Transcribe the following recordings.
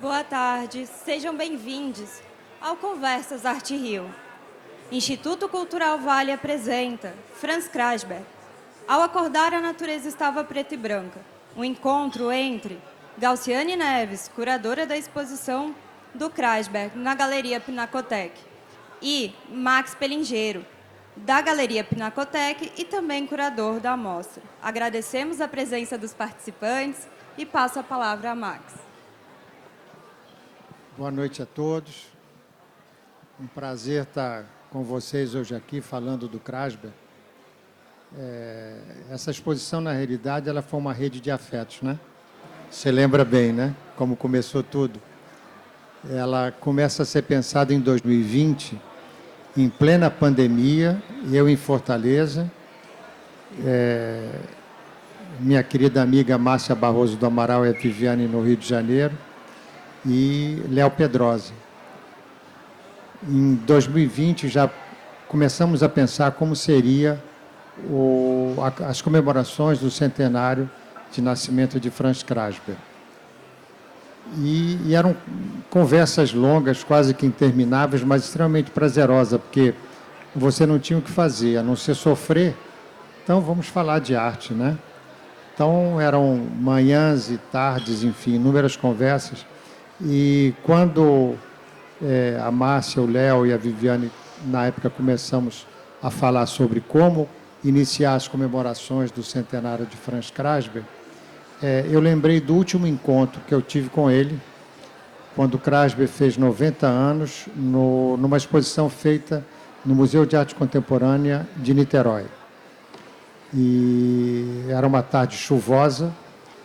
Boa tarde, sejam bem-vindos ao Conversas Arte Rio. Instituto Cultural Vale apresenta Franz Krasberg. Ao acordar, a natureza estava preta e branca. Um encontro entre Galciane Neves, curadora da exposição do Krasberg na Galeria Pinacotec, e Max Pelingeiro, da Galeria Pinacotec e também curador da amostra. Agradecemos a presença dos participantes e passo a palavra a Max. Boa noite a todos. Um prazer estar com vocês hoje aqui falando do Krasberg. Essa exposição, na realidade, ela foi uma rede de afetos, né? Você lembra bem, né? Como começou tudo. Ela começa a ser pensada em 2020, em plena pandemia, eu em Fortaleza, minha querida amiga Márcia Barroso do Amaral e a Viviane no Rio de Janeiro, e Léo Pedrosa. Em 2020 já começamos a pensar como seria as comemorações do centenário de nascimento de Franz Krasberg. E eram conversas longas, quase que intermináveis, mas extremamente prazerosas, porque você não tinha o que fazer, a não ser sofrer. Então vamos falar de arte, né? Então eram manhãs e tardes, enfim, inúmeras conversas. E quando a Márcia, o Léo e a Viviane, na época, começamos a falar sobre como iniciar as comemorações do centenário de Franz Krasberg, eu lembrei do último encontro que eu tive com ele, quando Krasberg fez 90 anos, numa exposição feita no Museu de Arte Contemporânea de Niterói. E era uma tarde chuvosa,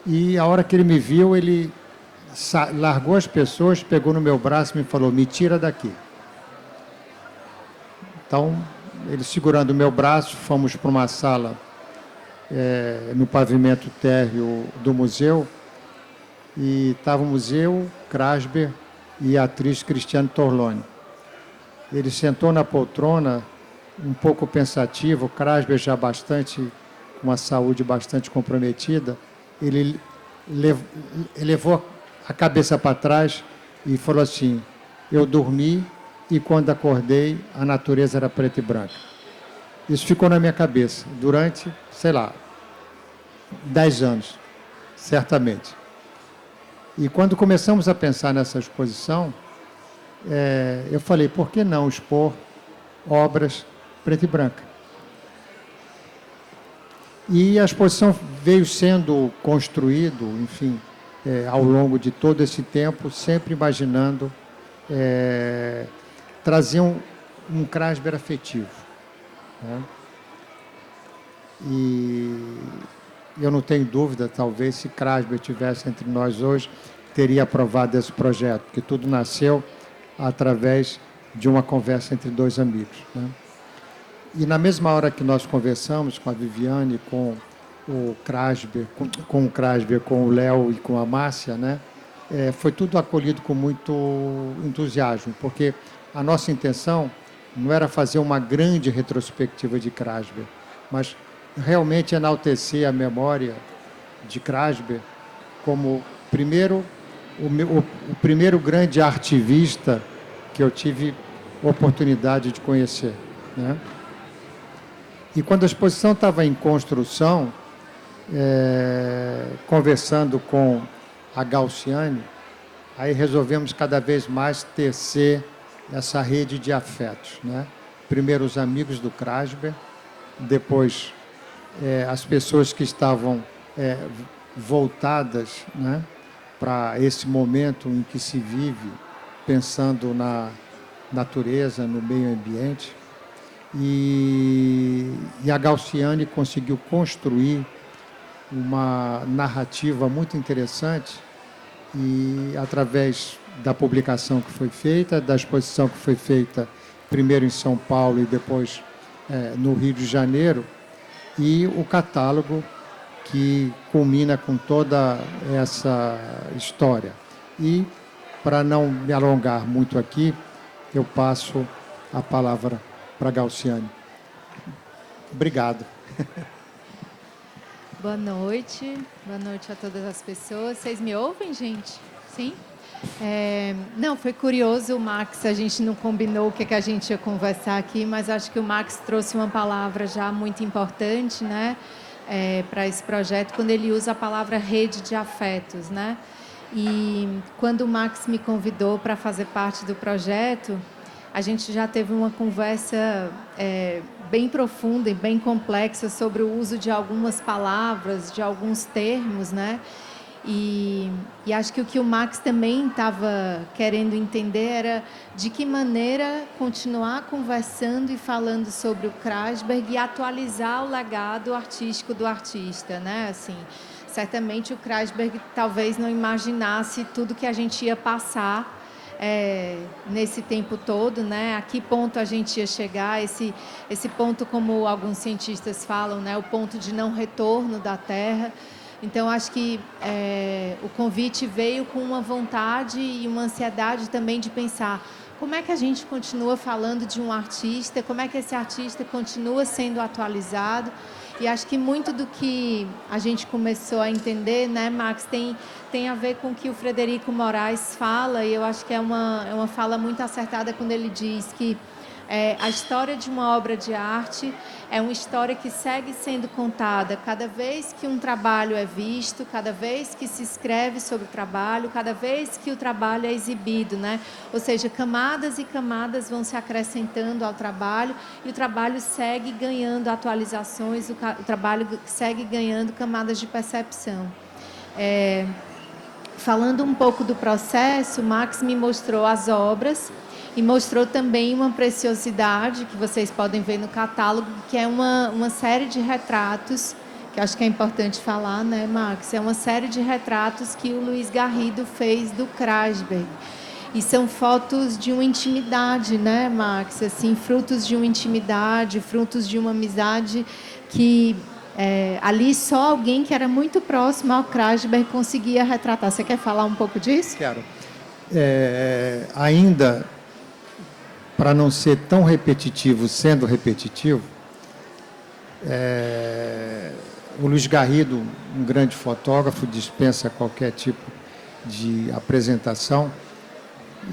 e a hora que ele me viu, ele largou as pessoas, pegou no meu braço e me falou: me tira daqui. Então, ele segurando o meu braço, fomos para uma sala no pavimento térreo do museu, e estávamos eu, Krasberg e a atriz Cristiane Torlone. Ele sentou na poltrona, um pouco pensativo, Krasberg já com uma saúde bastante comprometida. Ele levou a cabeça para trás e falou assim: eu dormi e quando acordei a natureza era preta e branca. Isso ficou na minha cabeça durante, 10 anos, certamente. E quando começamos a pensar nessa exposição, eu falei: por que não expor obras preta e branca? E a exposição veio sendo construída, enfim, ao longo de todo esse tempo, sempre imaginando trazer um Krasberg afetivo, né? E eu não tenho dúvida, talvez, se Krasberg estivesse entre nós hoje, teria aprovado esse projeto, porque tudo nasceu através de uma conversa entre dois amigos, né? E na mesma hora que nós conversamos com a Viviane, com o Krasberg, com o Léo e com a Márcia, né? Foi tudo acolhido com muito entusiasmo, porque a nossa intenção não era fazer uma grande retrospectiva de Krasberg, mas realmente enaltecer a memória de Krasberg como o primeiro grande artivista que eu tive oportunidade de conhecer, né? E quando a exposição estava em construção, conversando com a Galciane, aí resolvemos cada vez mais tecer essa rede de afetos, né? Primeiro os amigos do Krasberg, depois as pessoas que estavam voltadas, né, para esse momento em que se vive, pensando na natureza, no meio ambiente. E a Galciane conseguiu construir uma narrativa muito interessante, e através da publicação que foi feita, da exposição que foi feita primeiro em São Paulo e depois no Rio de Janeiro, e o catálogo que culmina com toda essa história. E, para não me alongar muito aqui, eu passo a palavra para a Galciane. Obrigado. Boa noite a todas as pessoas. Vocês me ouvem, gente? Sim? Não, foi curioso o Max, a gente não combinou o que a gente ia conversar aqui, mas acho que o Max trouxe uma palavra já muito importante, né, para esse projeto, quando ele usa a palavra rede de afetos, né? E quando o Max me convidou para fazer parte do projeto, a gente já teve uma conversa bem profunda e bem complexa sobre o uso de algumas palavras, de alguns termos, né? E acho que o que o Max também estava querendo entender era de que maneira continuar conversando e falando sobre o Krasberg e atualizar o legado artístico do artista, né? Assim, certamente o Krasberg talvez não imaginasse tudo que a gente ia passar nesse tempo todo, né? A que ponto a gente ia chegar, esse ponto, como alguns cientistas falam, né? O ponto de não retorno da Terra. Então, acho que o convite veio com uma vontade e uma ansiedade também de pensar como é que a gente continua falando de um artista, como é que esse artista continua sendo atualizado. E acho que muito do que a gente começou a entender, né, Max, tem a ver com o que o Frederico Moraes fala, e eu acho que é uma fala muito acertada quando ele diz que a história de uma obra de arte é uma história que segue sendo contada cada vez que um trabalho é visto, cada vez que se escreve sobre o trabalho, cada vez que o trabalho é exibido, né? Ou seja, camadas e camadas vão se acrescentando ao trabalho e o trabalho segue ganhando atualizações, o trabalho segue ganhando camadas de percepção. Falando um pouco do processo, Max me mostrou as obras e mostrou também uma preciosidade que vocês podem ver no catálogo, que é uma série de retratos, que acho que é importante falar, né, Max? É uma série de retratos que o Luiz Garrido fez do Krasberg. E são fotos de uma intimidade, né, Max? Assim, frutos de uma intimidade, frutos de uma amizade que ali só alguém que era muito próximo ao Krasberg conseguia retratar. Você quer falar um pouco disso? Quero. Ainda, para não ser tão repetitivo, sendo repetitivo, o Luiz Garrido, um grande fotógrafo, dispensa qualquer tipo de apresentação.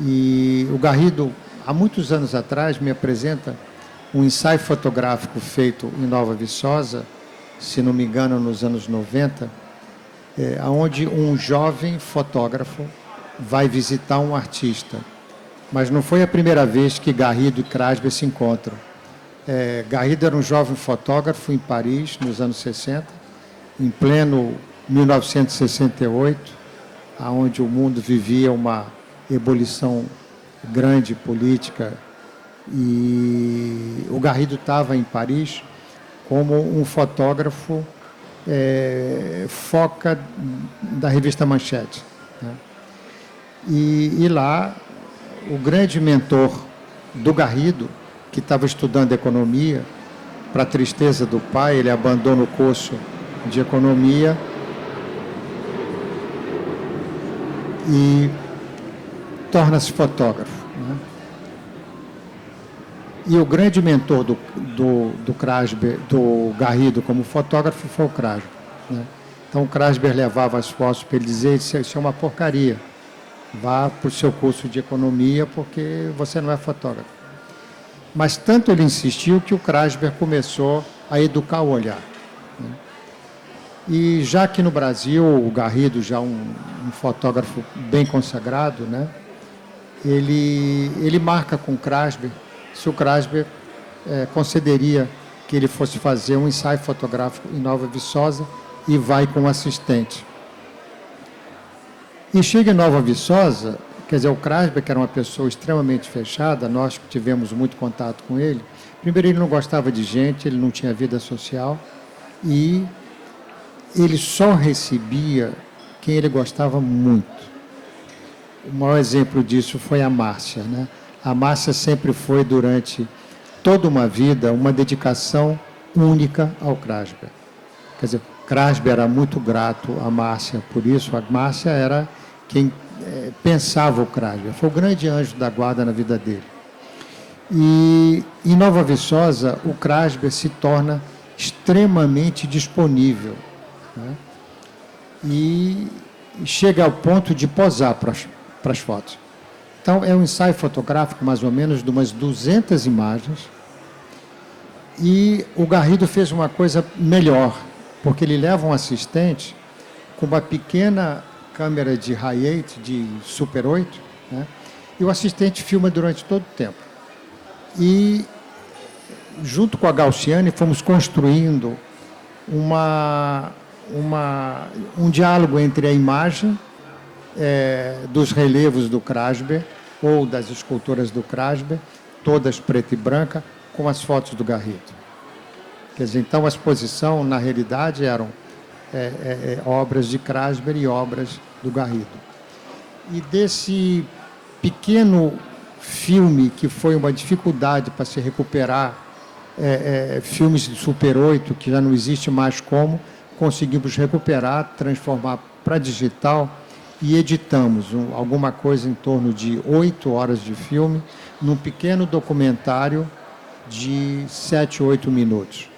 E o Garrido, há muitos anos atrás, me apresenta um ensaio fotográfico feito em Nova Viçosa, se não me engano, nos anos 90, onde um jovem fotógrafo vai visitar um artista. Mas não foi a primeira vez que Garrido e Krasberg se encontram. Garrido era um jovem fotógrafo em Paris, nos anos 60, em pleno 1968, onde o mundo vivia uma ebulição grande política, e o Garrido estava em Paris como um fotógrafo foca da revista Manchete, né? E lá o grande mentor do Garrido, que estava estudando economia, para a tristeza do pai, ele abandona o curso de economia e torna-se fotógrafo, né? E o grande mentor do Krasberg, do Garrido como fotógrafo, foi o Krasberg, né? Então o Krasberg levava as fotos para ele dizer: isso é uma porcaria, vá para o seu curso de economia porque você não é fotógrafo. Mas tanto ele insistiu que o Krasberg começou a educar o olhar, né? E já que no Brasil o Garrido, já um fotógrafo bem consagrado, né, ele marca com o Krasberg se o Krasberg concederia que ele fosse fazer um ensaio fotográfico em Nova Viçosa, e vai com o assistente. E chega em Nova Viçosa, quer dizer, o Krasberg, que era uma pessoa extremamente fechada, nós tivemos muito contato com ele. Primeiro, ele não gostava de gente, ele não tinha vida social, e ele só recebia quem ele gostava muito. O maior exemplo disso foi a Márcia, né? A Márcia sempre foi, durante toda uma vida, uma dedicação única ao Krasberg. Quer dizer, Krasberg era muito grato à Márcia por isso. A Márcia era quem pensava o Krasberg. Foi o grande anjo da guarda na vida dele. E em Nova Viçosa, o Krasberg se torna extremamente disponível, né? E chega ao ponto de posar para as fotos. Então, é um ensaio fotográfico, mais ou menos, de umas 200 imagens. E o Garrido fez uma coisa melhor, porque ele leva um assistente com uma pequena câmera de Hi8, de Super 8, né? E o assistente filma durante todo o tempo. E, junto com a Gaussiane, fomos construindo um diálogo entre a imagem dos relevos do Krasber, ou das esculturas do Krasber, todas preta e branca, com as fotos do Garrido. Quer dizer, então a exposição, na realidade, eram obras de Krasber e obras do Garrido. E desse pequeno filme, que foi uma dificuldade para se recuperar filmes de Super 8, que já não existe mais como, conseguimos recuperar, transformar para digital e editamos alguma coisa em torno de 8 horas de filme num pequeno documentário de 7, 8 minutos.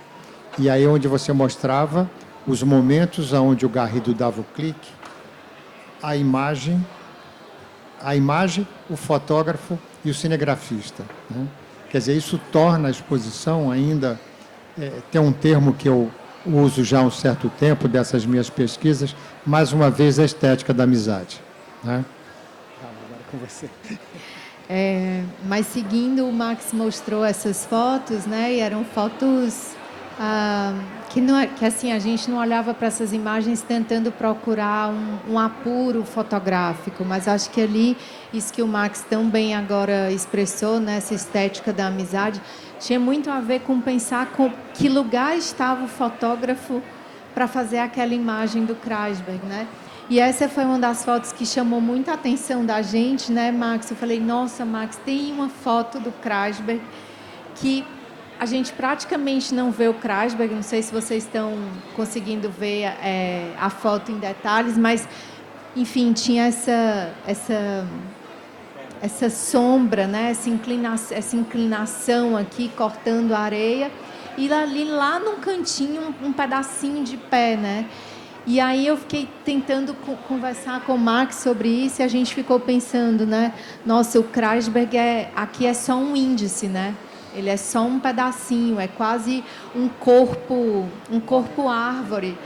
E aí onde você mostrava os momentos onde o Garrido dava o clique, a imagem, o fotógrafo e o cinegrafista, né? Quer dizer, isso torna a exposição ainda... tem um termo que eu uso já há um certo tempo dessas minhas pesquisas, mais uma vez, a estética da amizade, né? Agora com você. Mas seguindo, o Max mostrou essas fotos, né? E eram fotos que assim, a gente não olhava para essas imagens tentando procurar um apuro fotográfico, mas acho que ali, isso que o Max tão bem agora expressou, né? Essa estética da amizade, tinha muito a ver com pensar com que lugar estava o fotógrafo para fazer aquela imagem do Krasberg, né? E essa foi uma das fotos que chamou muita atenção da gente, né, Max? Eu falei, nossa, Max, tem uma foto do Krasberg que a gente praticamente não vê o Krasberg, não sei se vocês estão conseguindo ver a foto em detalhes, mas, enfim, tinha essa sombra, né? Essa inclinação aqui, cortando a areia, e ali lá num cantinho, um pedacinho de pé, né? E aí eu fiquei tentando conversar com o Max sobre isso, e a gente ficou pensando, né? Nossa, o Krasberg aqui é só um índice, né? Ele é só um pedacinho, é quase um corpo árvore,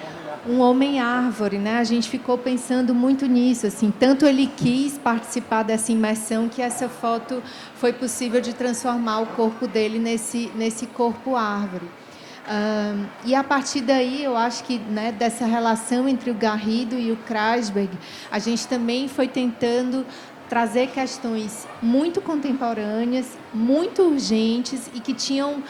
um homem árvore, né? A gente ficou pensando muito nisso, assim. Tanto ele quis participar dessa imersão que essa foto foi possível de transformar o corpo dele nesse corpo árvore. E a partir daí, eu acho que, né, dessa relação entre o Garrido e o Krasberg, a gente também foi tentando trazer questões muito contemporâneas, muito urgentes e que tinham,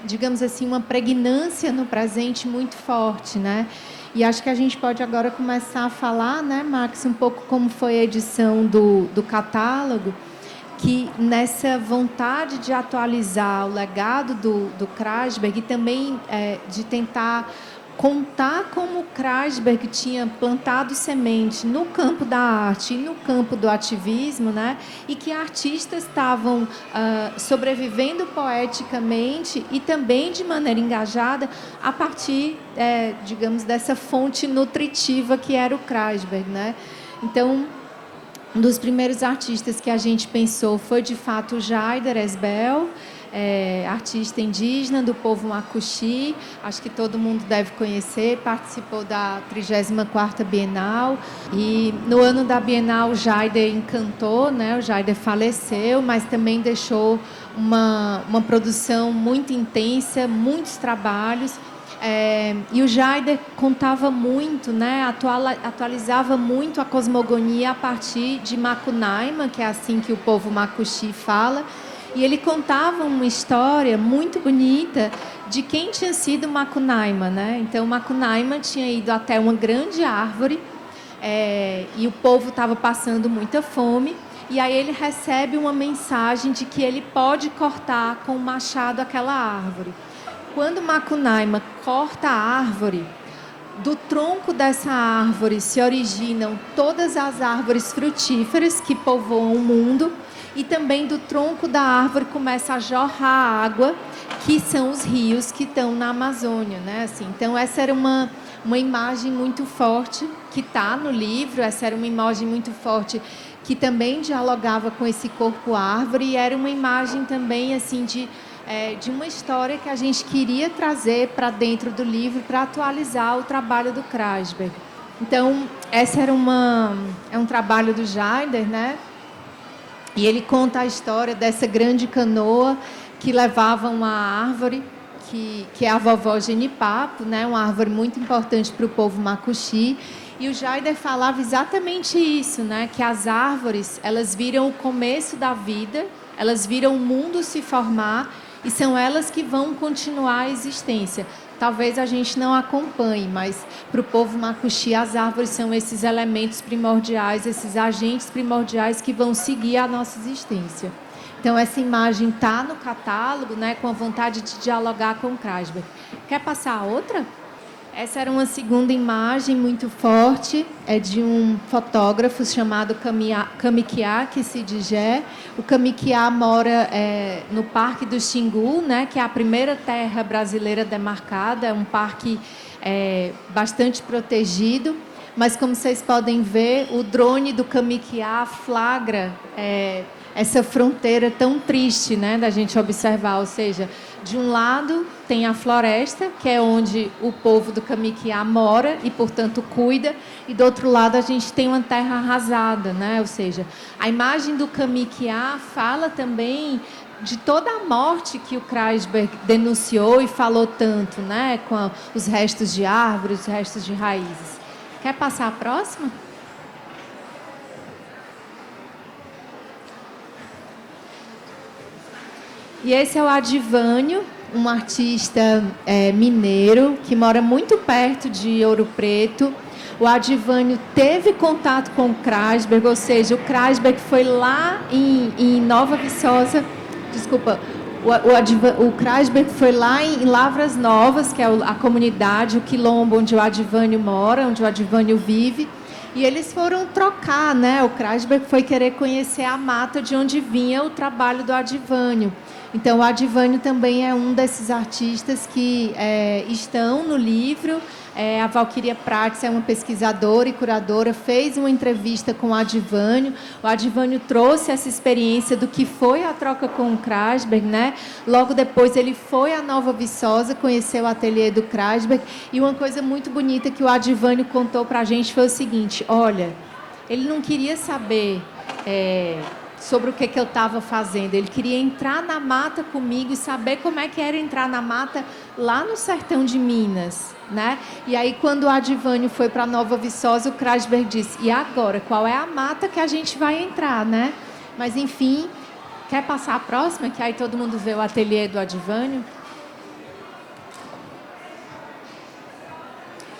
digamos assim, uma pregnância no presente muito forte, né? E acho que a gente pode agora começar a falar, né, Max, um pouco como foi a edição do catálogo, que nessa vontade de atualizar o legado do Krasberg e também de tentar contar como o Krasberg tinha plantado semente no campo da arte e no campo do ativismo, né? E que artistas estavam sobrevivendo poeticamente e também de maneira engajada a partir, digamos, dessa fonte nutritiva que era o Krasberg, né? Então, um dos primeiros artistas que a gente pensou foi, de fato, o Jaider Esbel, artista indígena do povo Macuxi, acho que todo mundo deve conhecer, participou da 34ª Bienal, e no ano da Bienal o Jaider encantou, né? O Jaider faleceu, mas também deixou uma produção muito intensa, muitos trabalhos. E o Jaider contava muito, né, atualizava muito a cosmogonia a partir de Macunaíma, que é assim que o povo Macuxi fala, e ele contava uma história muito bonita de quem tinha sido Macunaíma, né? Então, Macunaíma tinha ido até uma grande árvore e o povo estava passando muita fome, e aí ele recebe uma mensagem de que ele pode cortar com o machado aquela árvore. Quando Macunaíma corta a árvore, do tronco dessa árvore se originam todas as árvores frutíferas que povoam o mundo, e também do tronco da árvore começa a jorrar água, que são os rios que estão na Amazônia, né? Assim, então, essa era uma uma imagem muito forte que está no livro. Essa era uma imagem muito forte que também dialogava com esse corpo árvore, e era uma imagem também assim de uma história que a gente queria trazer para dentro do livro para atualizar o trabalho do Krasberg. Então, essa era um trabalho do Jaider, né? E ele conta a história dessa grande canoa que levava uma árvore, que é a vovó Genipapo, né? Uma árvore muito importante para o povo Macuxi. E o Jaider falava exatamente isso, né? Que as árvores, elas viram o começo da vida, elas viram o mundo se formar, e são elas que vão continuar a existência. Talvez a gente não acompanhe, mas para o povo Macuxi as árvores são esses elementos primordiais, esses agentes primordiais que vão seguir a nossa existência. Então essa imagem está no catálogo, né, com a vontade de dialogar com o Krasberg. Quer passar a outra? Essa era uma segunda imagem muito forte, é de um fotógrafo chamado Kamikiá Kisidijé. O Kamikiá mora no Parque do Xingu, né, que é a primeira terra brasileira demarcada, é um parque bastante protegido, mas como vocês podem ver, o drone do Kamikiá flagra essa fronteira tão triste, né, da gente observar, ou seja, de um lado tem a floresta, que é onde o povo do Kamikiá mora e, portanto, cuida, e do outro lado a gente tem uma terra arrasada, né? Ou seja, a imagem do Kamikiá fala também de toda a morte que o Krasberg denunciou e falou tanto, né? Com os restos de árvores, os restos de raízes. Quer passar a próxima? E esse é o Adivânio, um artista mineiro que mora muito perto de Ouro Preto. O Adivânio teve contato com o Krasberg, ou seja, o Krasberg foi lá em Nova Viçosa, desculpa, o Krasberg foi lá em Lavras Novas, que é a comunidade, o quilombo onde o Adivânio mora, onde o Adivânio vive. E eles foram trocar, né? O Krasberg foi querer conhecer a mata de onde vinha o trabalho do Adivânio. Então, o Adivânio também é um desses artistas que estão no livro. A Valquíria Prates é uma pesquisadora e curadora, fez uma entrevista com o Adivânio. O Adivânio trouxe essa experiência do que foi a troca com o Krasberg, né? Logo depois, ele foi a Nova Viçosa, conheceu o ateliê do Krasberg. E uma coisa muito bonita que o Adivânio contou para a gente foi o seguinte: olha, ele não queria saber sobre o que eu estava fazendo. Ele queria entrar na mata comigo e saber como é que era entrar na mata lá no sertão de Minas, né? E aí, quando o Adivânio foi para Nova Viçosa, o Krasberg disse: e agora, qual é a mata que a gente vai entrar, né? Mas, enfim, quer passar a próxima? Que aí todo mundo vê o ateliê do Adivânio.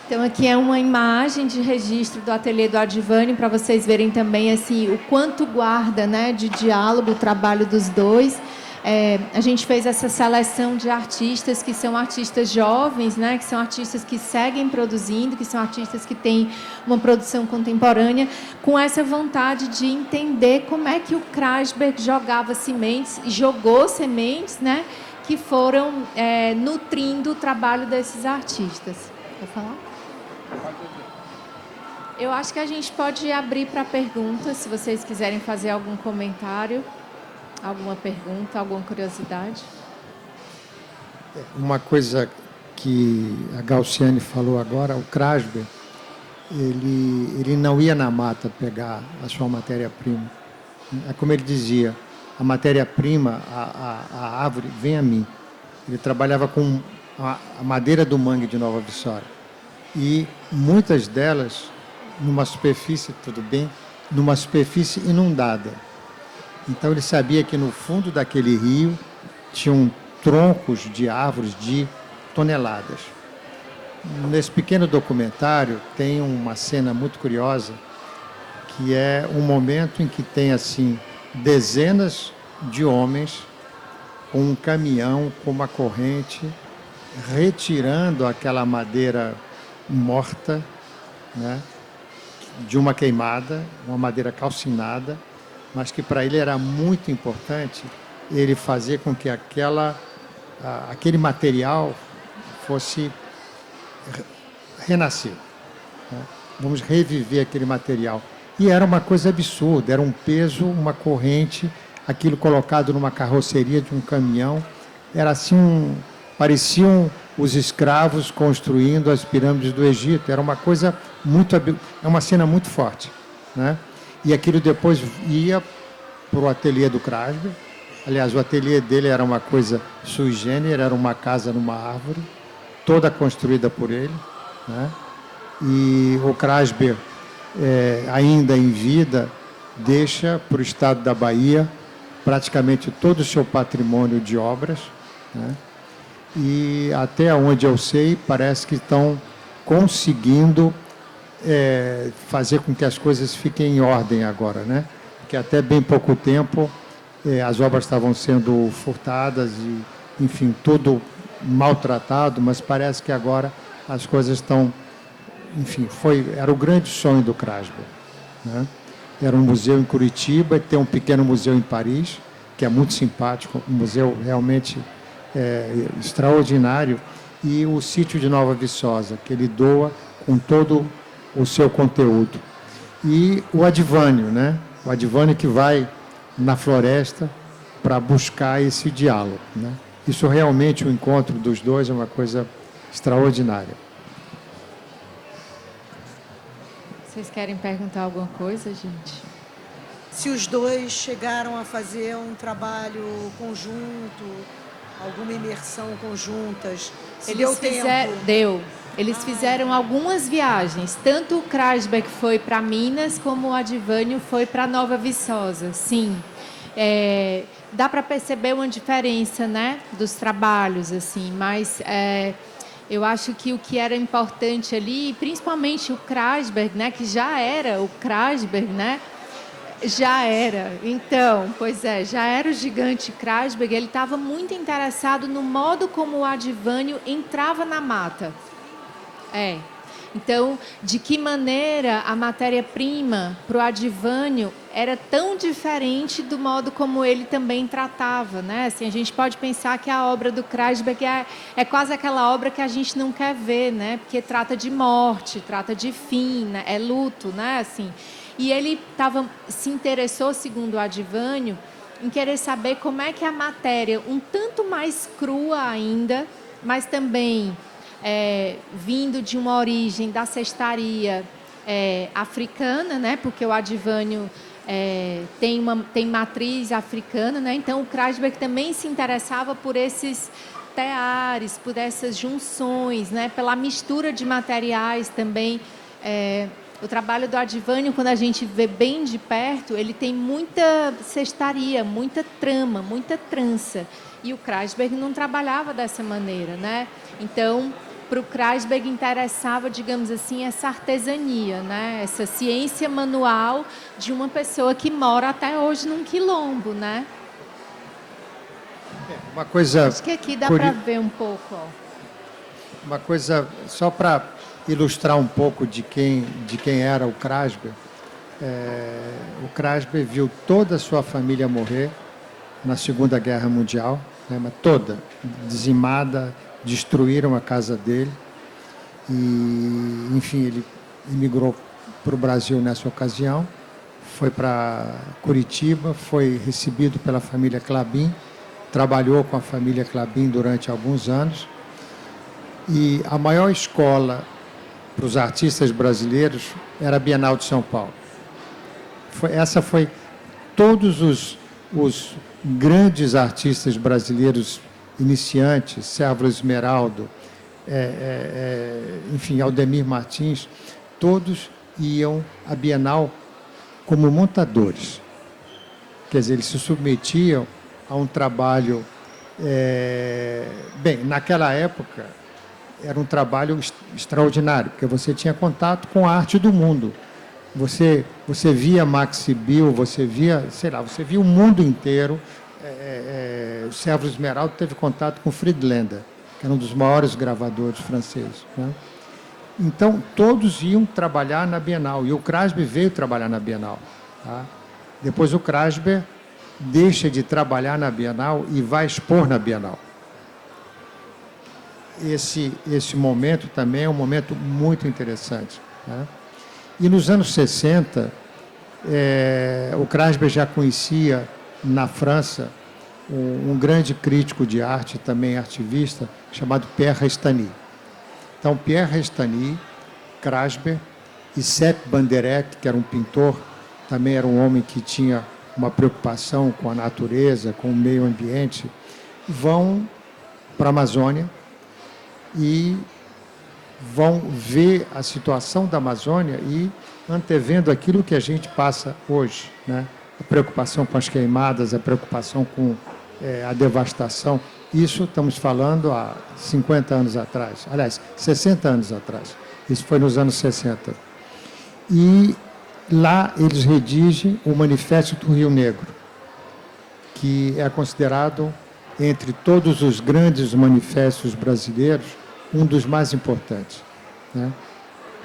Então, aqui é uma imagem de registro do ateliê do Adivânio, para vocês verem também assim, o quanto guarda, né, de diálogo o trabalho dos dois. A gente fez essa seleção de artistas que são artistas jovens, né, que são artistas que seguem produzindo, que são artistas que têm uma produção contemporânea, com essa vontade de entender como é que o Krasberg jogava sementes, jogou sementes, né, que foram nutrindo o trabalho desses artistas. Quer falar? Eu acho que a gente pode abrir para perguntas, se vocês quiserem fazer algum comentário, alguma pergunta, alguma curiosidade. Uma coisa que a Galciane falou agora, o Krasberg, ele não ia na mata pegar a sua matéria-prima. É como ele dizia, a matéria-prima, a árvore, vem a mim. Ele trabalhava com a madeira do mangue de Nova Viçosa. E muitas delas numa superfície, numa superfície inundada. Então ele sabia que no fundo daquele rio tinham troncos de árvores de toneladas. Nesse pequeno documentário tem uma cena muito curiosa, que é um momento em que tem assim dezenas de homens com um caminhão, com uma corrente, retirando aquela madeira morta, né, de uma queimada, uma madeira calcinada, mas que para ele era muito importante ele fazer com que aquele material fosse renascer. Né? Vamos reviver aquele material. E era uma coisa absurda, era um peso, uma corrente, aquilo colocado numa carroceria de um caminhão. Era assim, pareciam os escravos construindo as pirâmides do Egito. Era uma coisa muito, é uma cena muito forte, né? E aquilo depois ia para o ateliê do Krasber. Aliás, o ateliê dele era uma coisa sui generis, era uma casa numa árvore, toda construída por ele, né? E o Krasber, ainda em vida, deixa para o estado da Bahia praticamente todo o seu patrimônio de obras, né? E até onde eu sei, parece que estão conseguindo fazer com que as coisas fiquem em ordem agora, né? Porque até bem pouco tempo as obras estavam sendo furtadas e, enfim, tudo maltratado, mas parece que agora as coisas estão, enfim, era o grande sonho do Krasber, né? Era um museu em Curitiba e tem um pequeno museu em Paris, que é muito simpático, um museu realmente extraordinário, e o sítio de Nova Viçosa, que ele doa com todo o seu conteúdo. E o Advânio, né? O Advânio que vai na floresta para buscar esse diálogo, né? Isso realmente, o encontro dos dois é uma coisa extraordinária. Vocês querem perguntar alguma coisa, gente? Se os dois chegaram a fazer um trabalho conjunto, alguma imersão conjuntas, se deu tempo. Eles fizeram algumas viagens, tanto o Krasber foi para Minas, como o Advânio foi para Nova Viçosa, sim. Dá para perceber uma diferença, né, dos trabalhos, assim, mas eu acho que o que era importante ali, principalmente o Krasber, né, que já era o Krasber, né, já era. Então, já era o gigante Krasber, ele estava muito interessado no modo como o Advânio entrava na mata. Então, de que maneira a matéria-prima para o Advânio era tão diferente do modo como ele também tratava, né? Assim, a gente pode pensar que a obra do Krasber é quase aquela obra que a gente não quer ver, né? Porque trata de morte, trata de fim, né? É luto, né? Assim, e ele se interessou, segundo o Advânio, em querer saber como é que a matéria, um tanto mais crua ainda, mas também vindo de uma origem da cestaria africana, né? Porque o Advânio tem matriz africana, né? Então o Krasber também se interessava por esses teares, por essas junções, né? Pela mistura de materiais também. O trabalho do Advânio, quando a gente vê bem de perto, ele tem muita cestaria, muita trama, muita trança. E o Krasber não trabalhava dessa maneira, né? Então, para o Krasber interessava, digamos assim, essa artesania, né? Essa ciência manual de uma pessoa que mora até hoje num quilombo, né? Uma coisa... Acho que aqui dá para ver um pouco. Ó. Uma coisa, só para ilustrar um pouco de quem era o Krasber. O Krasber viu toda a sua família morrer na Segunda Guerra Mundial, né? Mas toda, dizimada, destruíram a casa dele. E, enfim, ele emigrou para o Brasil nessa ocasião, foi para Curitiba, foi recebido pela família Klabin, trabalhou com a família Klabin durante alguns anos. E a maior escola para os artistas brasileiros era a Bienal de São Paulo. Essa foi todos os grandes artistas brasileiros iniciantes, Sérvulo Esmeraldo, enfim, Aldemir Martins, todos iam à Bienal como montadores. Quer dizer, eles se submetiam a um trabalho... bem, naquela época... era um trabalho extraordinário, porque você tinha contato com a arte do mundo. Você via Max Bill, você via o mundo inteiro. O Sérvulo Esmeraldo teve contato com Friedlander, que era um dos maiores gravadores franceses, né? Então, todos iam trabalhar na Bienal, e o Krasber veio trabalhar na Bienal, tá? Depois o Krasber deixa de trabalhar na Bienal e vai expor na Bienal. esse momento também é um momento muito interessante, né? E nos anos 60, o Krasber já conhecia na França um grande crítico de arte, também artivista, chamado Pierre Restany. Então, Pierre Restany, Krasber e Sepp Banderek, que era um pintor, também era um homem que tinha uma preocupação com a natureza, com o meio ambiente, vão para a Amazônia e vão ver a situação da Amazônia e antevendo aquilo que a gente passa hoje, né? A preocupação com as queimadas, a preocupação com a devastação. Isso estamos falando há 50 anos atrás, aliás, 60 anos atrás. Isso foi nos anos 60. E lá eles redigem o Manifesto do Rio Negro, que é considerado, entre todos os grandes manifestos brasileiros, um dos mais importantes, né?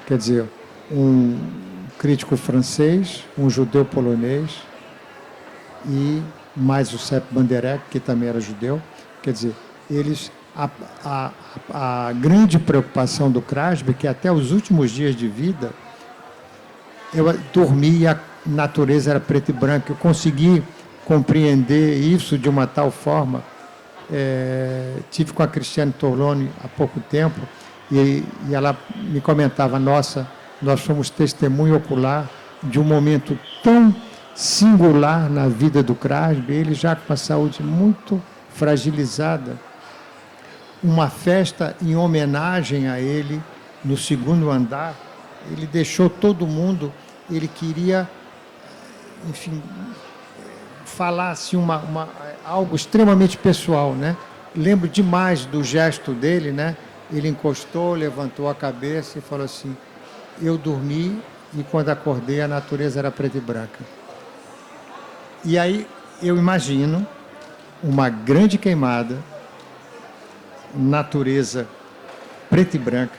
Quer dizer, um crítico francês, um judeu polonês e mais o Sepp Banderek, que também era judeu. Quer dizer, eles, a grande preocupação do Krasber, que até os últimos dias de vida, eu dormi e a natureza era preta e branca. Eu consegui compreender isso de uma tal forma. Tive com a Cristiane Torlone há pouco tempo e ela me comentava, nossa, nós fomos testemunho ocular de um momento tão singular na vida do Krasber, ele já com a saúde muito fragilizada. Uma festa em homenagem a ele, no segundo andar, ele deixou todo mundo, ele queria, enfim, falar assim, algo extremamente pessoal, né? Lembro demais do gesto dele, né? Ele encostou, levantou a cabeça e falou assim, eu dormi e quando acordei a natureza era preta e branca. E aí eu imagino uma grande queimada, natureza preta e branca,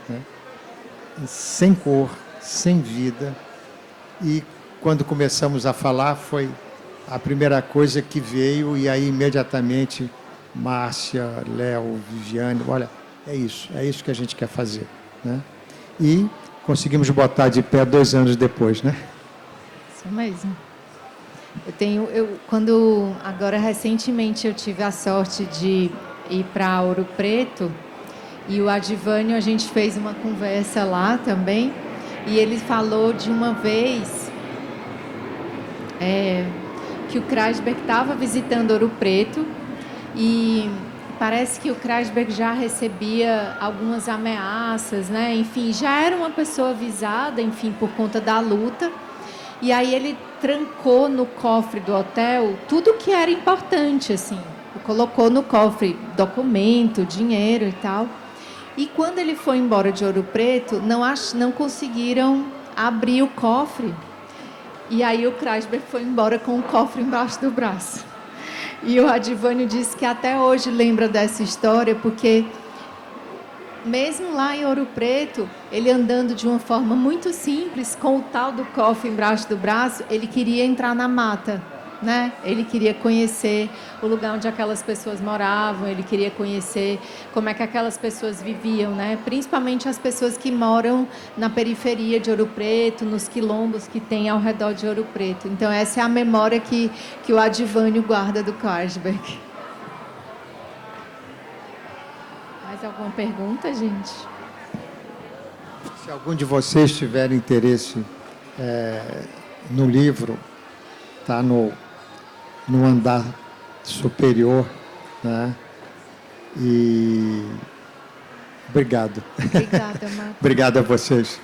né? Sem cor, sem vida. E quando começamos a falar, foi a primeira coisa que veio, e aí imediatamente Márcia, Léo, Viviane, olha, é isso que a gente quer fazer, né? E conseguimos botar de pé 2 anos depois, né? Isso mesmo. Quando agora recentemente eu tive a sorte de ir para Ouro Preto e o Adivânio, a gente fez uma conversa lá também e ele falou de uma vez que o Krasberg estava visitando Ouro Preto e parece que o Krasberg já recebia algumas ameaças, né? Enfim, já era uma pessoa avisada, enfim, por conta da luta. E aí ele trancou no cofre do hotel tudo que era importante, assim. Colocou no cofre documento, dinheiro e tal. E quando ele foi embora de Ouro Preto, não conseguiram abrir o cofre. E aí o Krasberg foi embora com o cofre embaixo do braço. E o Adivânio disse que até hoje lembra dessa história, porque mesmo lá em Ouro Preto, ele andando de uma forma muito simples, com o tal do cofre embaixo do braço, ele queria entrar na mata, né? Ele queria conhecer o lugar onde aquelas pessoas moravam, ele queria conhecer como é que aquelas pessoas viviam, né? Principalmente as pessoas que moram na periferia de Ouro Preto, nos quilombos que tem ao redor de Ouro Preto. Então, essa é a memória que o Adivânio guarda do Krasberg. Mais alguma pergunta, gente? Se algum de vocês tiver interesse no livro, está no andar superior, né? E obrigado. Obrigada, Marta. Obrigado a vocês,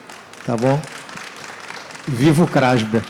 tá bom? Viva o Krasber!